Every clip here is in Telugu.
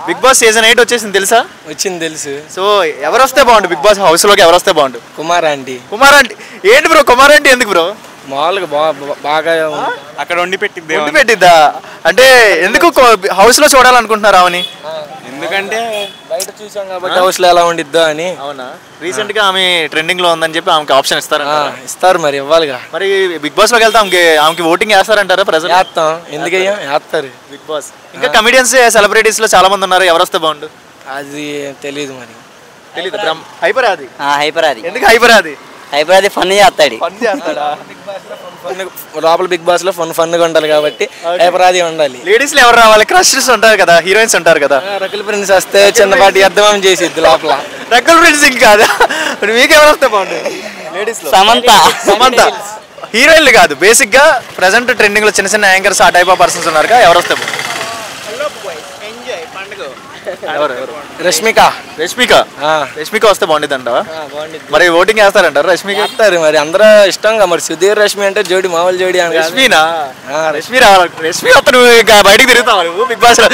బిగ్ బాస్ సీజన్ 8 వచ్చేసింది తెలుసా? వచ్చింది తెలుసు. సో ఎవరు వస్తే బాగుండు బిగ్ బాస్ హౌస్ లోకి? ఎవరు వస్తే బాగుండు? కుమార్ ఆంటీ. కుమార్ ఆంటీ ఏంటి బ్రో? కుమార్ ఆంటీ ఎందుకు బ్రో? మామూలుగా బాగా అక్కడ వండి పెట్టిద్దా అంటే ఎందుకు హౌస్ లో చూడాలనుకుంటున్నారు ఆమెని? ఎందుకంటే బయట చూసాం కాబట్టి హౌస్ లో ఎలా ఉండిద్దో అని. అవునా? రీసెంట్ గా ఆమె ట్రెండింగ్ లో ఉందని చెప్పి ఆమెకి ఆప్షన్ ఇస్తారు మరి ఇవ్వాలిగా. మరి బిగ్ బాస్ లోకి వెళ్తే ఆమెకి ఓటింగ్ వేస్తారంటారా ప్రజలు? వేస్తాం, ఎందుకయ్యా వేస్తారు. బిగ్ బాస్ ఇంకా కమెడియన్స్ సెలబ్రిటీస్ లో చాలా మంది ఉన్నారు, ఎవరు వస్తే బాగుండు? అది తెలియదు మరి. తెలీదు. హైపరాది. హైపరాది ఎందుకు హైపరాది? హైపరాది ఫన్ చేస్తాడు. లోపల బిగ్ బాస్ లో ఫన్ గా ఉండాలి కాబట్టి హైపరాది ఉండాలి. లేడీస్ లో ఎవరు రావాలి? క్రషెస్ ఉంటారు కదా, హీరోయిన్స్ ఉంటారు కదా. రకుల్ ప్రిన్స్ వస్తే చిన్నపాటి అర్థం చేసిద్ది లోపల. రకుల్ ప్రిన్స్ కాదా? మీకెవరు వస్తే బాగుండు? లేడీస్ లో సమంత. హీరోయిన్లు కాదు, బేసిక్ గా ప్రెసెంట్ ట్రెండింగ్ లో చిన్న చిన్న యాంకర్స్ ఆ టైప్ ఆఫ్ పర్సన్స్ ఉన్నారు, ఎవరు వస్తే బాగుండు? రష్మిక వస్తే బాగుంటుంది అంటావా? మరి ఓటింగ్ వేస్తారంటారు రష్మిక? వేస్తారు మరి, అందరూ ఇష్టంగా. మరి సుధీర్ రష్మి అంటే జోడి మామూలు జోడి అని. రష్మి అతను బయటకు తిరుగుతావు నువ్వు బిగ్ బాస్ లో?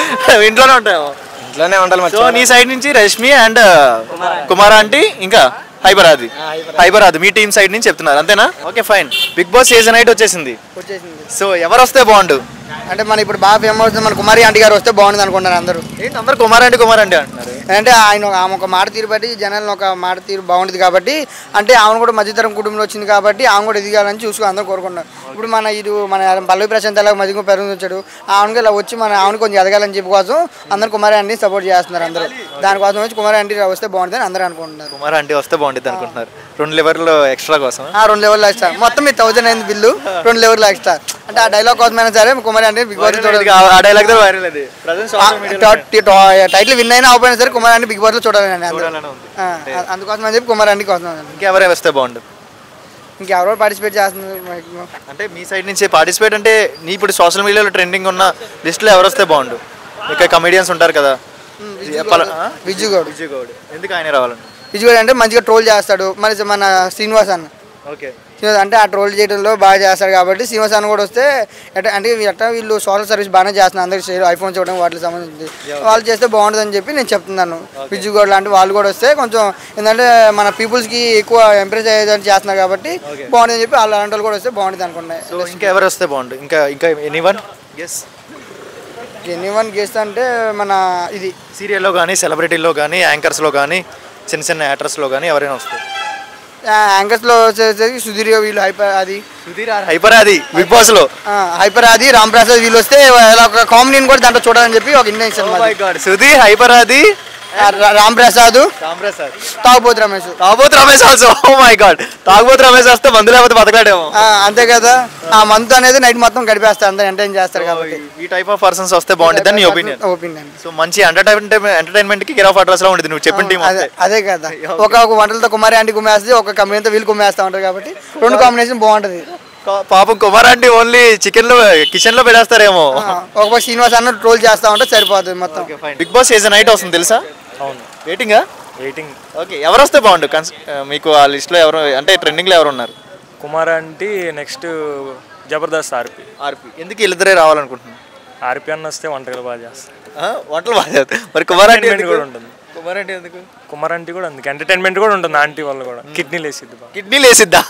ఇంట్లోనే ఉంటావు? ఇంట్లోనే ఉండాలి. సో నీ సైడ్ నుంచి రష్మి అండ్ కుమార్ ఆంటీ ఇంకా హైపరాది మీ టీమ్ సైడ్ నుంచి చెప్తున్నారు అంతేనా? Okay fine. Bigg Boss season 8 వచ్చేసింది. సో ఎవరు వస్తే బాగుండు? అంటే మన ఇప్పుడు బాగా ఫేమస్ అవుతుంది మన కుమారి ఆంటీ గారు వస్తే బాగుంటుంది అనుకుంటున్నారు అందరూ. ఏంటి అందరు కుమార్ ఆంటీ అంటున్నారు? అంటే ఆమె ఒక మాట తీరు బట్టి జనాలను ఒక మాట తీరు బాగుంటుంది కాబట్టి, అంటే ఆమెను కూడా మధ్యతరం కుటుంబంలో వచ్చింది కాబట్టి ఆమె కూడా ఎదిగాలని చూసుకుని అందరూ కోరుకుంటున్నారు. ఇప్పుడు మన పల్లవి ప్రశాంత్ అలాగే మధ్య పెరుగు వచ్చాడు, ఆమెకి ఇలా వచ్చి ఆమెను కొంచెం ఎదగాలని చెప్పి కోసం అందరూ కుమారి ఆంటీని సపోర్ట్ చేస్తున్నారు అందరూ. దానికోసం వచ్చి కుమారి ఆంటీ వస్తే బాగుంటుంది అందరూ అనుకుంటున్నారు. కుమార్ ఆంటీ వస్తే బాగుంటుంది అనుకుంటున్నారు. 2 లెవెల్లో ఎక్స్ట్రా కోసం 2 లెవెల్లో ఎక్స్ట్రా మొత్తం 1000 అయింది బిల్లు, 2 లెవెల్లో ఎక్స్ట్రా. అంటే ఆ డైలాగ్ కోసమైనా సరే Kumari aunty Big Boss title win అయినా అయిపోయినా సరే కుమార్ ఆంటీ బిగ్ బాస్ లో చూడాలని అందుకోసం అని చెప్పి కుమార్ ఆంటీ కోసం. ఇంకెవరే వస్తే బాగుండు? ఇంకెవరో పార్టిసిపేట్ చేస్తున్నారు. అంటే మీ సైడ్ నుంచి పార్టిసిపేట్ అంటే నీ ఇప్పుడు సోషల్ మీడియాలో ట్రెండింగ్ ఉన్న లిస్ట్ లో ఎవరు వస్తే బాగుండు? ఇక్కడ కమెడియన్స్ ఉంటారు కదా. విజయ్ గౌడ్. ఎందుకు ఆయన రావాలండి? విజయ్ గౌడ్ అంటే మంచిగా ట్రోల్ చేస్తాడు. మరి మన శ్రీనివాస్ అన్న అంటే ఆ ట్రోల్ చేయడంలో బాగా చేస్తాడు కాబట్టి శ్రీనివాస్ అన్న కూడా వస్తే అంటే వీళ్ళు సోషల్ సర్వీస్ బాగానే చేస్తున్నారు, అందరికి ఐఫోన్స్ ఇవ్వడం వాటికి సంబంధించి వాళ్ళు చేస్తే బాగుంటుంది అని చెప్పి నేను చెప్తున్నాను. విజయ్ గౌడ్ లాంటి వాళ్ళు కూడా వస్తే కొంచెం ఏంటంటే మన పీపుల్స్కి ఎక్కువ ఎంప్రెస్ అయ్యేదని చేస్తున్నారు కాబట్టి బాగుంటుంది అని చెప్పి అలాంటి వాళ్ళు కూడా వస్తే బాగుంటుంది అనుకుంటున్నాను. ఇంకా ఎవరు వస్తే బాగుంటుంది? ఇంకా ఎనీవన్ గెస్ట్ అంటే మన ఇది సీరియల్లో కానీ సెలబ్రిటీల్లో కానీ యాంకర్స్లో కానీ చిన్న చిన్న యాక్టర్స్లో కానీ ఎవరైనా వస్తారు? యాంకర్స్ లో వచ్చేసరికి సుధీర్ వీళ్ళు హైపరాది బిగ్ బాస్ లో హైపరాది రామ్ ప్రసాద్ వీళ్ళు వస్తే ఒక కామెడీని కూడా దాంట్లో చూడాలని చెప్పి ఒక ఇంటెన్షన్. సుధీర్, హైపరాది, రామ్ ప్రసాద్, తాగుబోతు Ramesh also. Oh my God, తాగుబోతు రమేష్ వస్తే మందు లేకపోతే బతకలేడేమో. అంతే కదా, ఆ మంత్ అనేది నైట్ మొత్తం గడిపేస్తారు, అందరూ ఎంటర్టైన్ చేస్తారు కాబట్టి ఈ టైప్ ఆఫ్ పర్సన్స్ వస్తే బాగుంటుంది అని ఒపీనియన్. సో మంచి ఎంటర్టైన్మెంట్ కి గిరా అడ్రస్ లో ఉంటుంది నువ్వు చెప్పిన టీం. అదే కదా, ఒక వంటలతో కుమారి ఆంటీ కుమ్మేస్తుంది, ఒక కంపెనీతో వీళ్ళు కుమ్మేస్తా ఉంటారు కాబట్టి 2 కాంబినేషన్ బాగుంటది. పాపం కుమార్ ఆంటీ ఓన్లీ కిచెన్ లో పెడేస్తారేమో. ఒక శ్రీనివాస్ అన్న ట్రోల్ చేస్తా ఉంటే సరిపోతుంది మొత్తం. బిగ్ బాస్ సీజన్ 8 వస్తుంది తెలుసా? అవును. వెయిటింగ్. ఓకే, ఎవరు వస్తే బాగుండు మీకు ఆ లిస్ట్ లో? ఎవరు అంటే ట్రెండింగ్ లో ఎవరు ఉన్నారు? కుమార్ ఆంటీ, నెక్స్ట్ జబర్దస్త్ ఆర్పి. ఎందుకు వీళ్ళిద్దరే రావాలనుకుంటున్నాను? ఆర్పి అన్న వస్తే వంటలు బాగా చేస్తారు. వంటలు బాగా చేస్తారు. మరి కుమార్ ఆంటీ కూడా ఉంటుంది. కుమార్ ఆంటీ కూడా అందుకు ఎంటర్టైన్మెంట్ కూడా ఉంటుంది. ఆంటీ వాళ్ళు కూడా కిడ్నీ లేసిద్దా?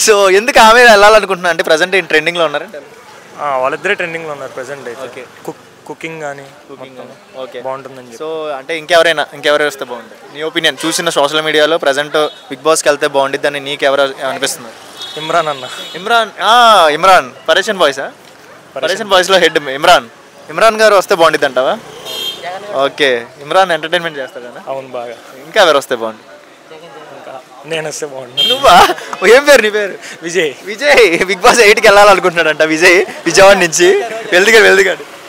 సో ఎందుకు ఆమె వెళ్ళాలనుకుంటున్నా అంటే ప్రెసెంట్ ట్రెండింగ్ లో ఉన్నారు? వాళ్ళిద్దరే ట్రెండింగ్ లో ఉన్నారు ప్రెసెంట్ అయితే. కుకింగ్ కానీ బాగుంటుందని. సో అంటే ఇంకెవరు వస్తే బాగుంటుంది నీ ఒపీనియన్? చూసిన సోషల్ మీడియాలో ప్రెసెంట్ బిగ్ బాస్కి వెళ్తే బాగుంటుంది అని నీకు ఎవరు అనిపిస్తుంది? ఇమ్రాన్ అన్న. ఇమ్రాన్ పరేషన్ బాయ్స్ లో హెడ్ ఇమ్రాన్ గారు వస్తే బాగుంటుంది అంటావా? ఓకే, ఇమ్రాన్ ఎంటర్టైన్మెంట్ చేస్తాడా? అవును, బాగా. ఇంకా ఎవరు వస్తే బాగుంటుంది? నేను వస్తే బాగుంటుంది. నువ్వా? ఏం పేరు నీ పేరు? విజయ్. బిగ్ బాస్ 8కి వెళ్ళాలనుకుంటున్నాడంట విజయ్, విజయవాడ నుంచి. వెళ్దిగాడు